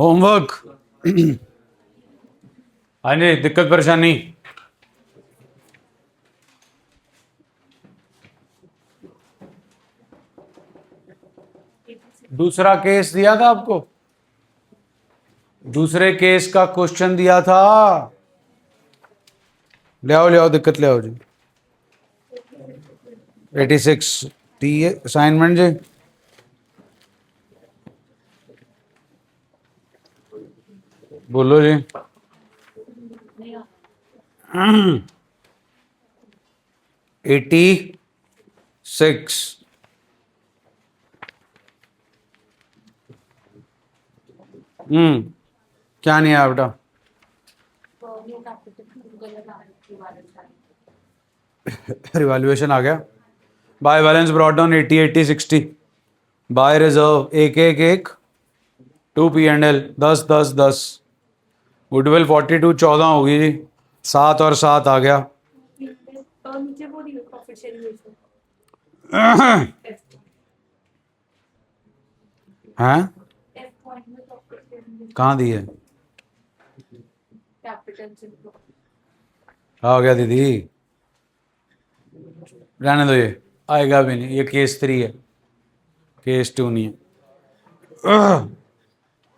Homework. हाँ जी, दिक्कत परेशानी। दूसरा केस दिया था आपको, दूसरे केस का क्वेश्चन दिया था। ले आओ दिक्कत ले आओ जी। 86 टी असाइनमेंट जी। बोलो जी। 86 क्या नहीं है बेटा? रिवैल्यूएशन आ गया। By balance brought down 80 80 60। By reserve 1 1 1 2 P&L 10 10 10। Goodwill 42 14 होगी जी। 7 और 7 आ गया। हैं? कहाँ दी है? आ गया दीदी, रहने दो, ये आएगा भी नहीं। ये केस 3 है, केस 2 नहीं है।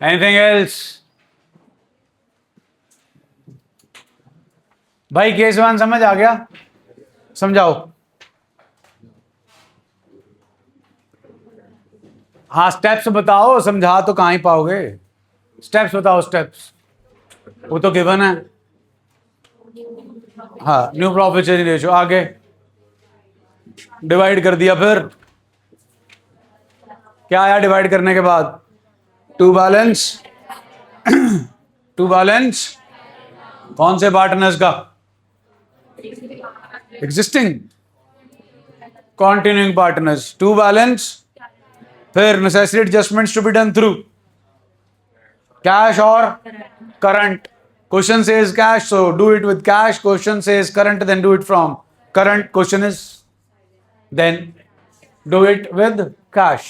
Anything else? भाई केस 1 समझ आ गया? समझाओ। हाँ स्टेप्स बताओ, समझा तो कहाँ ही पाओगे। स्टेप्स बताओ, स्टेप्स वो तो गिवन है। हाँ, न्यू प्रॉफिट शेयरिंग रेशियो आगे डिवाइड कर दिया, फिर क्या आया डिवाइड करने के बाद? To balance. टू बैलेंस कौन से पार्टनर्स का? Existing continuing partners. To balance, फिर necessary adjustments to be done through cash और current. Question says cash, so do it with cash. Question says current, then do it from current. Question is then do it with cash.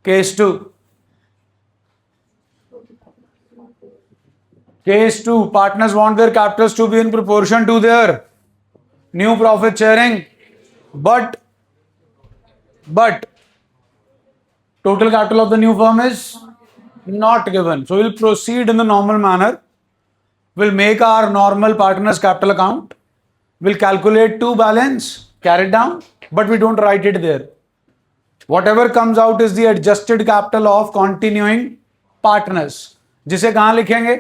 Case 2. Case 2, partners want their capitals to be in proportion to their new profit sharing, but total capital of the new firm is not given. So we'll proceed in the normal manner. We'll make our normal partners capital account. We'll calculate to balance, carry it down, but we don't write it there. Whatever comes out is the adjusted capital of continuing partners. जिसे कहां लिखेंगे?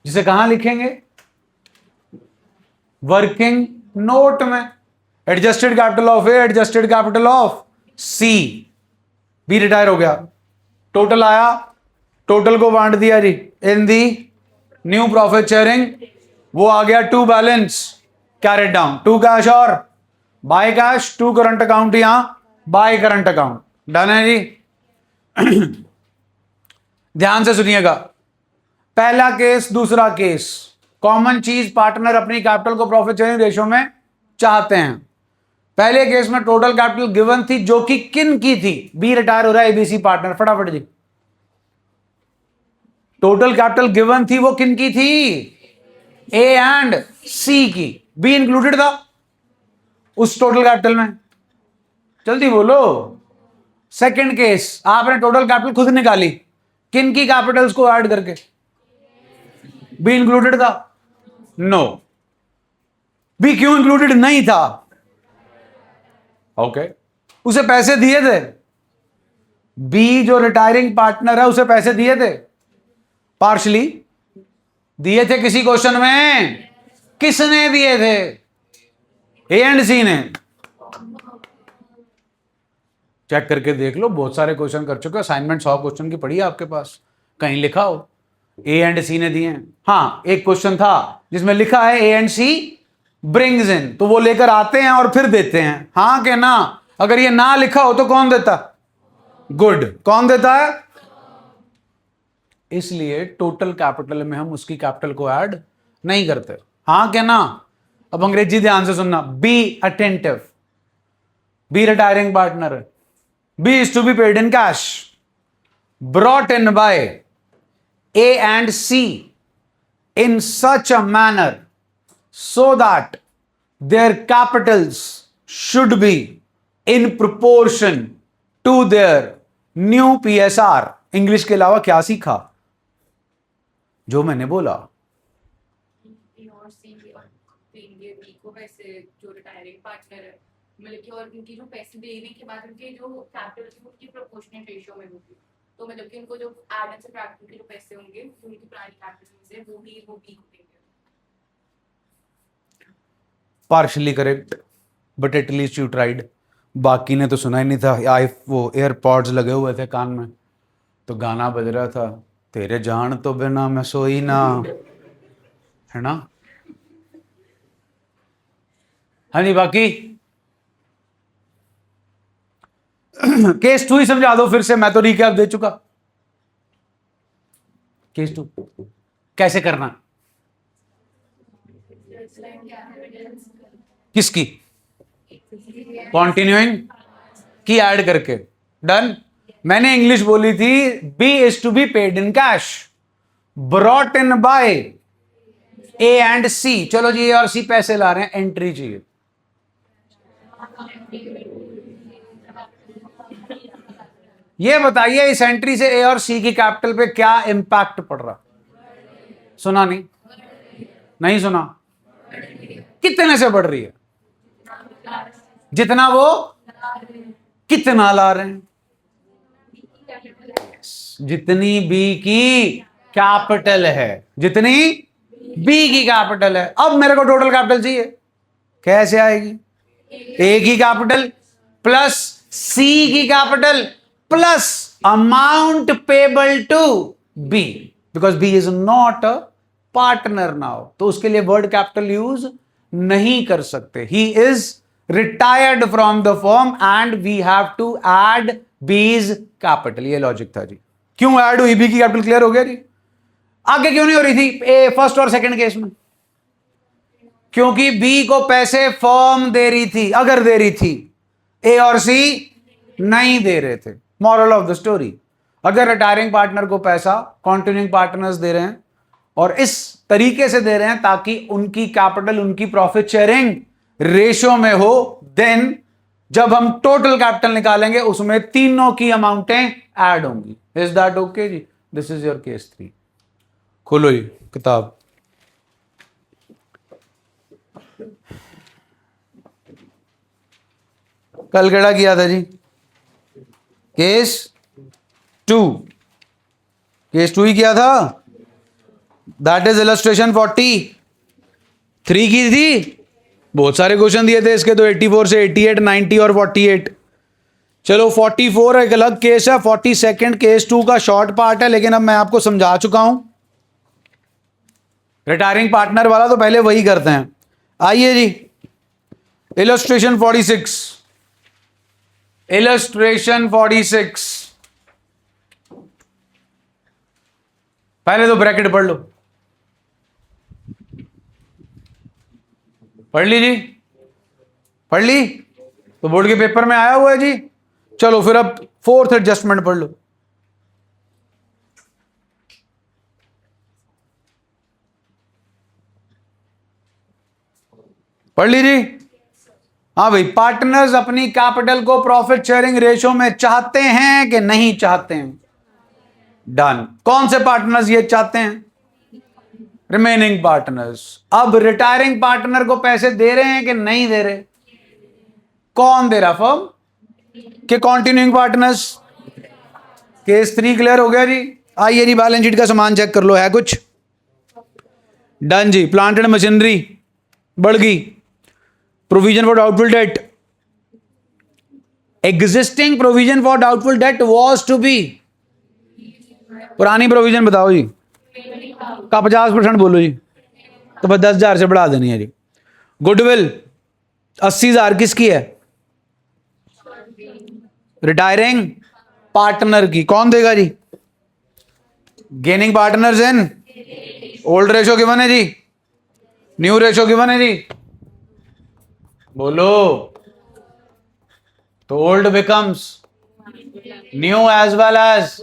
जिसे कहां लिखेंगे? Working note में। Adjusted capital of A, adjusted capital of C. B retire हो गया, total आया, टोटल को बांट दिया जी in the new profit sharing. वो आ गया to balance, carried down, to cash और by cash, to current account यहां बाय करंट अकाउंट। डन है जी। ध्यान से सुनिएगा, पहला केस दूसरा केस, कॉमन चीज पार्टनर अपनी कैपिटल को प्रॉफिट शेयरिंग रेशियो में चाहते हैं। पहले केस में टोटल कैपिटल गिवन थी, जो कि किन की थी? बी रिटायर हो रहा है, एबीसी पार्टनर। फटाफट जी, टोटल कैपिटल गिवन थी वो किन की थी? ए एंड सी की। बी इंक्लूडेड था उस टोटल कैपिटल में। जल्दी बोलो। सेकंड केस, आपने टोटल कैपिटल खुद निकाली, किन की कैपिटल्स को ऐड करके? बी इंक्लूडेड था? नो। बी क्यों इंक्लूडेड नहीं था? ओके, उसे पैसे दिए थे। बी जो रिटायरिंग पार्टनर है उसे पैसे दिए थे, पार्शली दिए थे। किसी क्वेश्चन में किसने दिए थे? ए एंड सी ने। चेक करके देख लो, बहुत सारे क्वेश्चन कर चुके हो, असाइनमेंट 100 क्वेश्चन की पड़ी है आपके पास, कहीं लिखा हो ए एंड सी ने दिए हैं। हाँ, एक क्वेश्चन था जिसमें लिखा है ए एंड सी ब्रिंग्स इन, तो वो लेकर आते हैं और फिर देते हैं। हाँ के ना? अगर ये ना लिखा हो तो कौन देता? गुड, कौन देता है? इसलिए टोटल कैपिटल में हम उसकी कैपिटल को ऐड नहीं करते। हाँ के ना? अब अंग्रेजी ध्यान से सुनना, be attentive. B retiring partner है, B is to be paid in cash. brought in by A and C in such a manner so that their capitals should be in proportion to their new PSR. English के अलावा क्या सीखा? जो मैंने बोला। और सी और देंगे बी को पैसे, जो रिटायरिंग पार्टनर है, मतलब कि और उनकी जो पैसे देने के बाद उनके जो कैपिटल की उनकी प्रोपोर्शनल रेशियो में होगी, तो मतलब कि उनको जो एड एंड सब्ट्रैक्ट के जो पैसे होंगे उनकी पुरानी कैपिटल से वो बी को देंगे। Partially correct, but at least you tried. बाकी ने तो सुना ही नहीं था। आई वो एयरपॉड्स लगे हुए थे कान में, तो गाना बज रहा था, तेरे जान तो बिना मैं सोई ना, है ना? हाँ जी, बाकी केस 2 ही समझा दो फिर से, मैं तो रिकैप दे चुका। केस 2 कैसे करना? किसकी? कॉन्टिन्यूइंग की ऐड करके। डन। मैंने इंग्लिश बोली थी, B is to be paid in cash, brought in by A and C. चलो जी, ए और सी पैसे ला रहे हैं, एंट्री चाहिए। ये बताइए इस एंट्री से ए और सी की कैपिटल पे क्या इंपैक्ट पड़ रहा? सुना नहीं? नहीं सुना? कितने से बढ़ रही है? जितना वो कितना ला रहे हैं, जितनी बी की कैपिटल है, जितनी बी की कैपिटल है। अब मेरे को टोटल कैपिटल चाहिए, कैसे आएगी? ए की कैपिटल प्लस सी की capital plus amount payable to B, because B is not a partner now, तो उसके लिए वर्ड कैपिटल यूज नहीं कर सकते। He is retired from the firm and we have to add B's capital. ये logic था जी। क्यों ऐड हुई बी की कैपिटल? क्लियर हो गया जी। आगे क्यों नहीं हो रही थी ए फर्स्ट और सेकंड केस में? क्योंकि बी को पैसे फर्म दे रही थी, अगर दे रही थी, ए और सी नहीं दे रहे थे। मॉरल ऑफ द स्टोरी, अगर रिटायरिंग पार्टनर को पैसा कॉन्टिन्यूइंग पार्टनर्स दे रहे हैं और इस तरीके से दे रहे हैं ताकि उनकी कैपिटल उनकी प्रॉफिट शेयरिंग रेशियो में हो, देन जब हम टोटल कैपिटल निकालेंगे उसमें तीनों की अमाउंटें ऐड होंगी। इज दैट ओके जी? This is your case 3। खोलो ये किताब। कल केड़ा किया था जी? केस 2। केस 2 ही किया था। दैट इज इलस्ट्रेशन 43 की थी। बहुत सारे क्वेश्चन दिए थे इसके तो, 84 से 88, 90 और 48। चलो 44 एक अलग केस है, 42 केस 2 का शॉर्ट पार्ट है, लेकिन अब मैं आपको समझा चुका हूं। रिटायरिंग पार्टनर वाला तो पहले वही करते हैं। आइए जी, इलस्ट्रेशन 46। इलस्ट्रेशन 46, पहले तो ब्रैकेट पढ़ लो। पढ़ ली जी? पढ़ ली? तो बोर्ड के पेपर में आया हुआ है जी। चलो फिर अब फोर्थ एडजस्टमेंट पढ़ लो। पढ़ ली जी? हाँ भाई, पार्टनर्स अपनी कैपिटल को प्रॉफिट शेयरिंग रेशियो में चाहते हैं कि नहीं चाहते हैं? डन। कौन से पार्टनर्स ये चाहते हैं? Remaining partners. अब रिटायरिंग पार्टनर को पैसे दे रहे हैं कि नहीं दे रहे? कौन दे रहा? फर्म के कॉन्टिन्यूइंग पार्टनर्स। केस 3 क्लियर हो गया जी। आइए जी, बैलेंस शीट का सामान चेक कर लो, है कुछ? डन जी। प्लांट एंड मशीनरी बढ़ गई। Provision for doubtful debt, existing provision for doubtful debt was to be, पुरानी प्रोविजन बताओ जी का 50% बोलो जी, तो बस 10,000 से बढ़ा देनी है जी। गुडविल 80,000 किसकी है? रिटायरिंग पार्टनर की। कौन देगा जी? Gaining partners in old ratio given है जी, न्यू रेशो गिवन है जी, बोलो। तो old becomes new as well as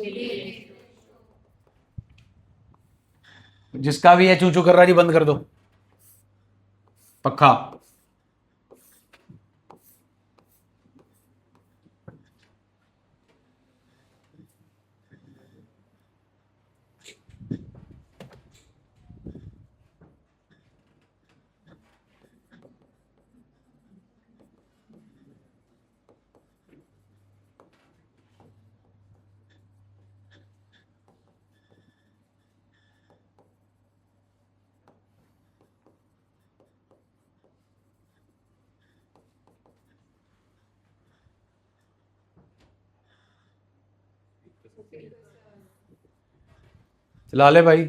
जिसका भी है चू चू कर रहा जी बंद कर दो पक्का। चला ले भाई।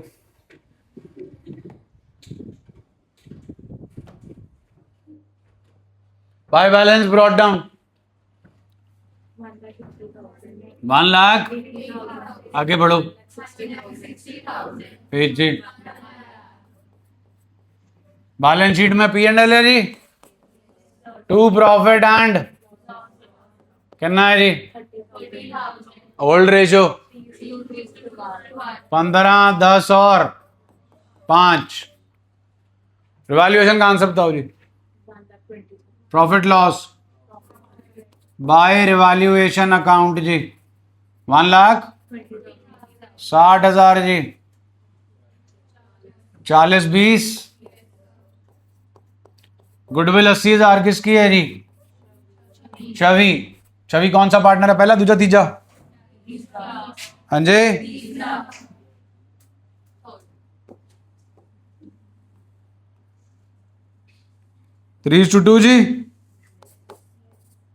Bye balance brought down 1 lakh. आगे बढ़ो। पेज शीट बैलेंस शीट में पी एंड एल है जी। टू प्रॉफिट एंड कितना है जी। ओल्ड रेशो 15, 10 और 5। रिवैल्यूएशन का आंसर बताओ जी। Profit loss by revaluation account जी 1,60,000 जी। 40, 20 गुडविल 80,000 किसकी है जी। छवि। छवि कौन सा पार्टनर है, पहला दूसरा तीसरा। हाँ जी 3:2 जी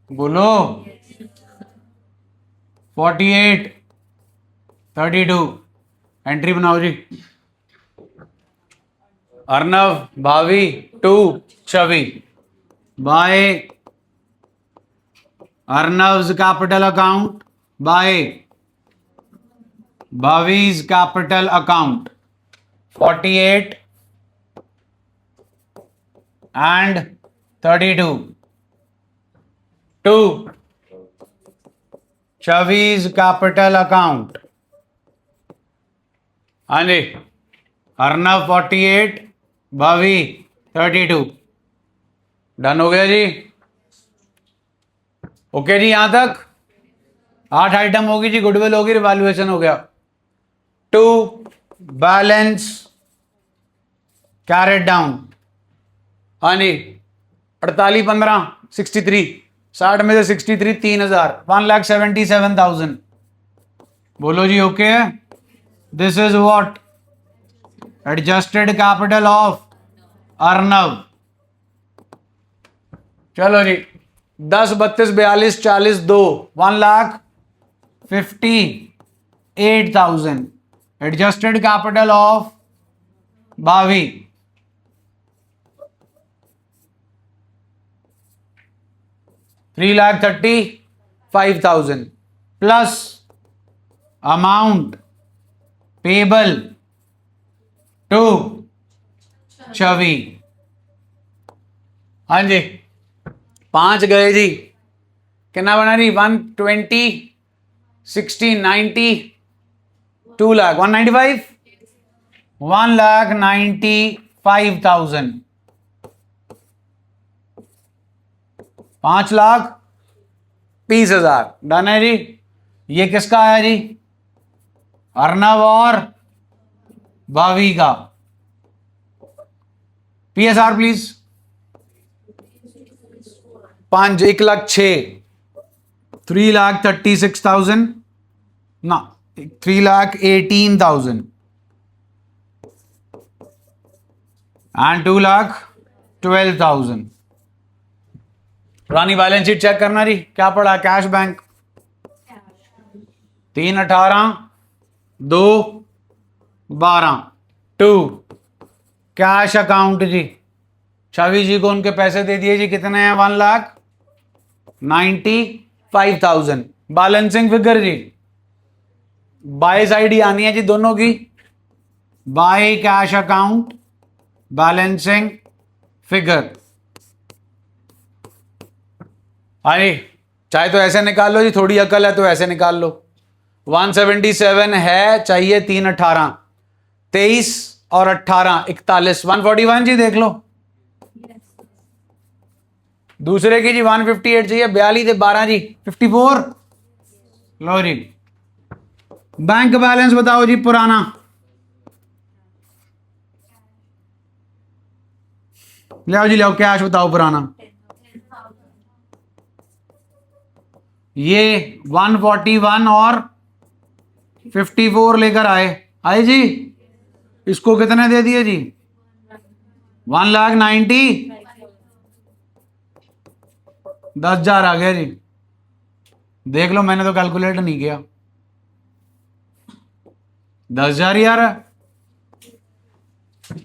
बोलो। 48, 32 एंट्री बनाओ जी। Arnav Bhavi to Chhavi by Arnav's capital account by Bhavi's capital account 48 and 32 to छवि's कैपिटल अकाउंट। हाँ जी अर्नव 48 भावी 32 डन हो गया जी। ओके जी यहां तक 8 आइटम होगी जी। गुडविल होगी, रिवैल्यूएशन हो गया। To balance carried down. हाँ जी 48, 15 63 60 में से 63 3,000 1,77,000 बोलो जी। Okay this is what adjusted capital of Arnav. चलो जी 10, 32, 42, 40 2 1,58,000 एडजस्टेड कैपिटल ऑफ भावी 3,35,000 प्लस अमाउंट पेबल टू छवि। हाँ जी 5 गए जी। कितना बना जी 120, 60, 90 2 लाख 195 1,95,000 5,20,000 डन है जी। ये किसका है जी अर्नव और भावी का। पीएसआर प्लीज 5 1,06,000 3,36,000 ना 3,18,000 एंड 2,12,000। पुरानी बैलेंस शीट चेक करना जी। क्या पड़ा cash bank 3,18 2,12 to cash account जी। छवि जी को उनके पैसे दे दिए जी। कितने हैं 1,95,000 बैलेंसिंग फिगर जी। बाय साइड ही आनी है जी दोनों की। By cash account balancing figure. अरे चाहे तो ऐसे निकाल लो जी, थोड़ी अकल है तो ऐसे निकाल लो। 177 है चाहिए 3,18 23 और 18 41 141 जी देख लो। दूसरे की जी 158 चाहिए, 42 से 12 जी 54। लो जी बैंक बैलेंस बताओ जी पुराना। ले जी लो कैश बताओ पुराना। ये 141 और 54 लेकर आए जी। इसको कितने दे दिए जी? 1,90,000। 10,000 आ गया जी। देख लो मैंने तो कैलकुलेट नहीं किया। 10,000 यार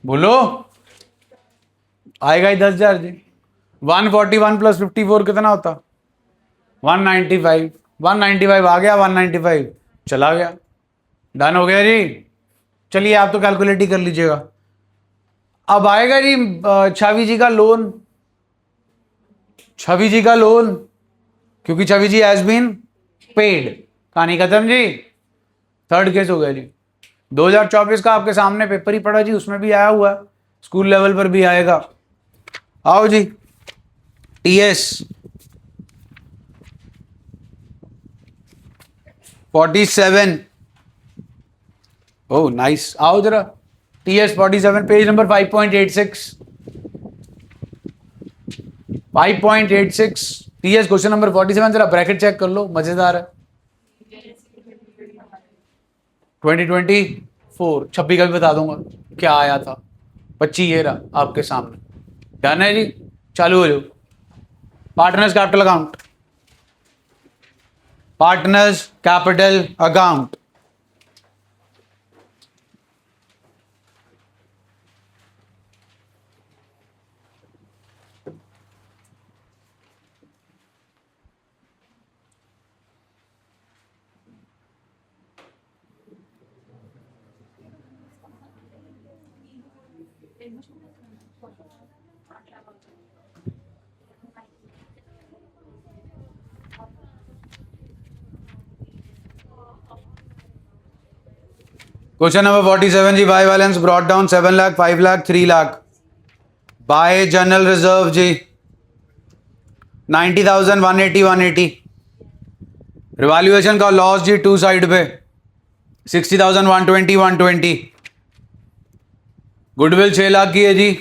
बोलो आएगा ही 10,000 जी। 141 प्लस 54 कितना होता? 195। 195 आ गया, 195 चला गया। डन हो गया जी। चलिए आप तो कैलकुलेट ही कर लीजिएगा। अब आएगा जी छवि जी का लोन। छवि जी का लोन, क्योंकि छवि जी हैज बीन पेड। कहानी खत्म जी। थर्ड केस हो गया जी। 2024 का आपके सामने पेपर ही पड़ा जी, उसमें भी आया हुआ है, स्कूल लेवल पर भी आएगा। आओ जी टीएस 47। ओह नाइस, आओ जरा TS 47 page number 5.86। 5.86 TS question number 47। जरा ब्रैकेट चेक कर लो, मजेदार है। 2024 26 का भी बता दूंगा क्या आया था। 25 ये रहा आपके सामने। डन है जी, चालू हो जाओ। Partners capital account. Partners capital account. Question number 47 जी। By balance brought down 7 lakh, 5 lakh, 3 lakh. By general reserve जी 90,000, 180, 180। रिवैल्यूएशन का लॉस जी टू साइड पे 60,000, 120, 120। गुडविल 6 लाख की है जी।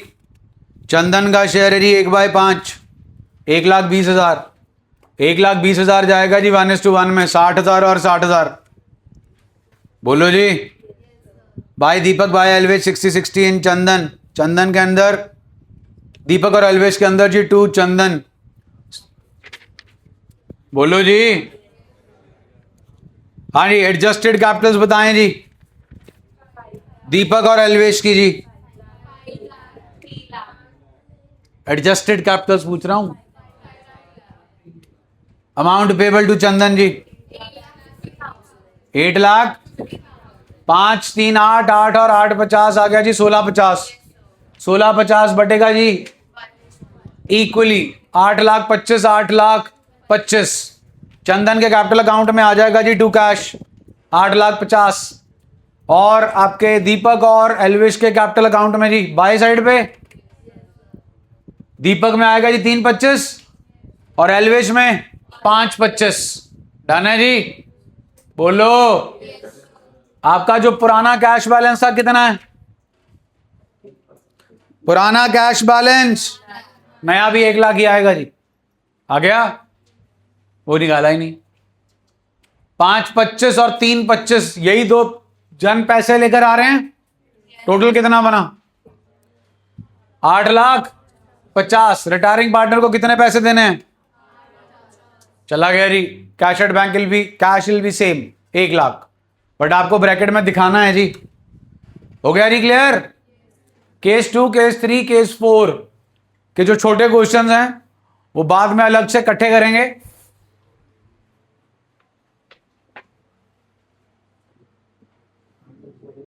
चंदन का शेयर है जी 1/5, 1,20,000। 1,20,000 जाएगा जी 1:1 में, 60,000 और 60,000। बोलो जी। बाय दीपक बाय एलवेज 60-60 इन चंदन। चंदन के अंदर दीपक और एलवेज के अंदर जी 2 चंदन। बोलो जी। हाँ जी एडजस्टेड कैपिटल्स बताएं जी दीपक और एलवेज की जी। एडजस्टेड कैपिटल्स पूछ रहा हूं। Amount payable to Chandan ji 8 lakh. 5 3 8 8 और 8 50 आ गया जी 1650। 1650 बटेगा जी इक्वली 8,25,000, 8,25,000। चंदन के कैपिटल अकाउंट में आ जाएगा जी 2 कैश 8,50,000। और आपके दीपक और एलविश के कैपिटल अकाउंट में जी बाई साइड पे दीपक में आएगा जी 3,25,000 और एलविश में 5,25,000। डन है जी। बोलो आपका जो पुराना कैश बैलेंस था कितना है? पुराना कैश बैलेंस नया भी 1 लाख ही आएगा जी। आ गया? वो निकाला ही नहीं। 5,25,000 और 3,25,000 यही दो जन पैसे लेकर आ रहे हैं। टोटल कितना बना? 8,50,000। रिटायरिंग पार्टनर को कितने पैसे देने हैं? चला गया जी। Cash at bank will be same 1 lakh, but आपको ब्रैकेट में दिखाना है जी। हो गया जी क्लियर? केस 2, केस 3, केस 4 के जो छोटे क्वेश्चंस हैं वो बाद में अलग से इकट्ठे करेंगे।